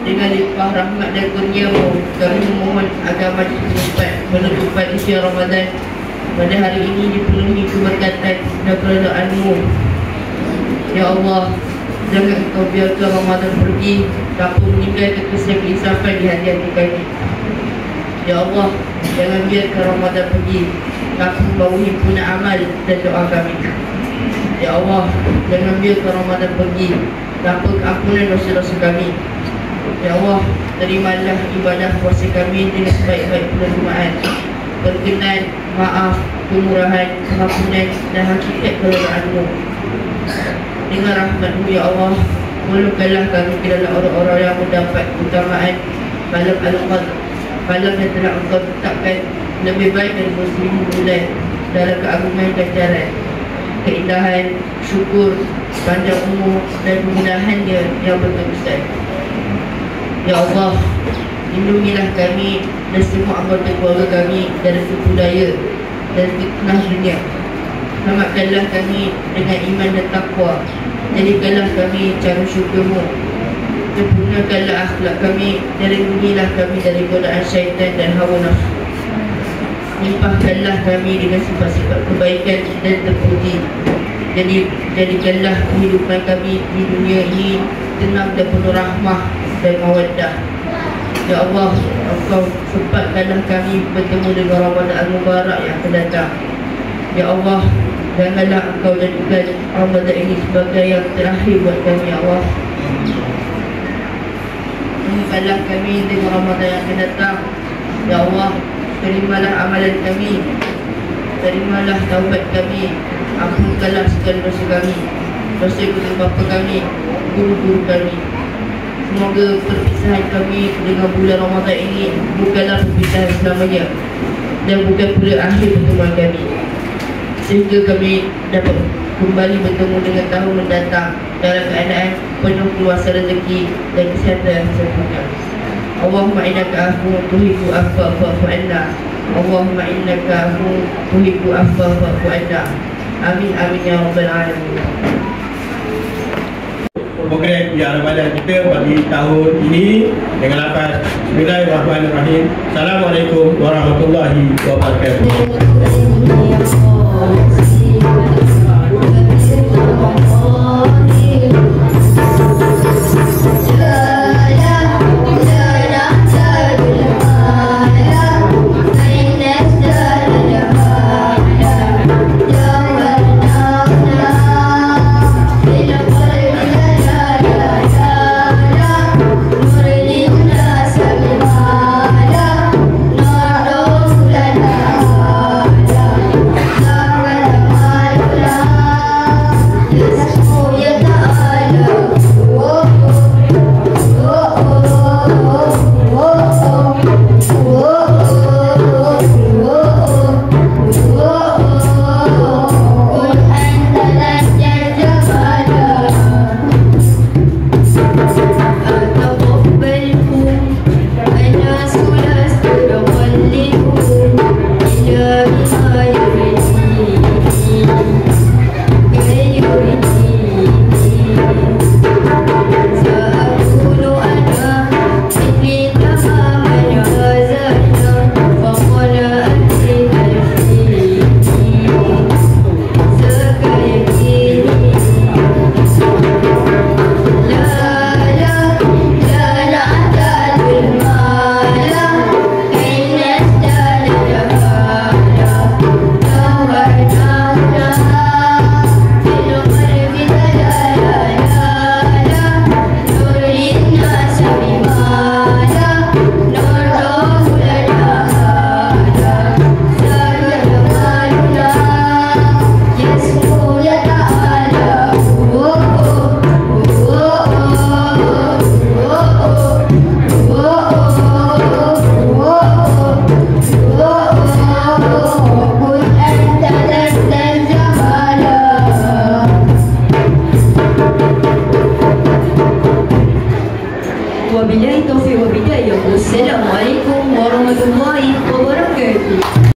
dengan limpah rahmat dan kurnia-Mu, kami memohon agar menutupan isi Ramadan pada hari ini dipenuhi keberkatan dan keredaan-Mu. Ya Allah, jangan Engkau biarkan Ramadan pergi tanpa meninggalkan kesan keinsafan di hati-hati kami. Ya Allah, jangan biarkan Ramadan pergi tanpa membawa himpunan amal dan doa kami. Ya Allah, jangan biarkan Ramadan pergi tanpa keampunan dosa-dosa kami. Ya Allah, terimalah ibadah puasa kami dengan sebaik-baik penerimaan, perkenan, maaf, kemurahan, pengampunan dan hakikat keredaan-Mu. Dengan rahmat-Mu ya Allah, golongkanlah kami ke dalam orang-orang yang mendapat keutamaan malam Al-Qadr, malam yang telah Engkau tetapkan lebih baik dari 1000 bulan dalam keagungan ganjaran, keindahan, syukur, panjang umur dan kemudahannya yang betul-betul. Ya Allah, lindungilah kami dan semua anggota keluarga kami dari tipu daya dan fitnah dunia. Selamatkanlah kami dengan iman dan taqwa. Jadikanlah kami cara syukur-Mu. Sempurnakanlah akhlak kami dan lindungilah kami dari godaan syaitan dan hawa nafsu. Limpahkanlah kami dengan sifat-sifat kebaikan dan terpuji. Jadikanlah kehidupan kami di dunia ini tenang dan penuh rahmah dan mawaddah. Ya Allah, Engkau sempatkanlah kami bertemu dengan Ramadan Al-Mubarak yang akan datang. Ya Allah, janganlah Engkau jadikan Ramadan ini sebagai yang terakhir buat kami. Ya Allah, temukanlah kami dengan Ramadan yang akan datang. Ya Allah, terimalah amalan kami, terimalah taubat kami, ampunkanlah segala dosa kami, dosa kedua bapa kami, guru-guru kami. Semoga perpisahan kami dengan bulan Ramadan ini bukanlah perpisahan selamanya dan bukan pula akhir pertemuan kami, sehingga kami dapat kembali bertemu dengan tahun mendatang dalam keadaan penuh keluasan rezeki dan kesihatan yang sempurna. Allahumma innaka afuwwun tuhibbu afwa fa'fu anna. Allahumma innaka afuwwun tuhibbu afwa fa'fu anna. Amin amin ya rabbal alamin. Program yang Ramadan kita bagi tahun ini dengan lafaz Bismillahirrahmanirrahim. Assalamualaikum warahmatullahi wabarakatuh. Wabillahi taufiq wa hidayah. Wassalamualaikum warahmatullahi wabarakatuh.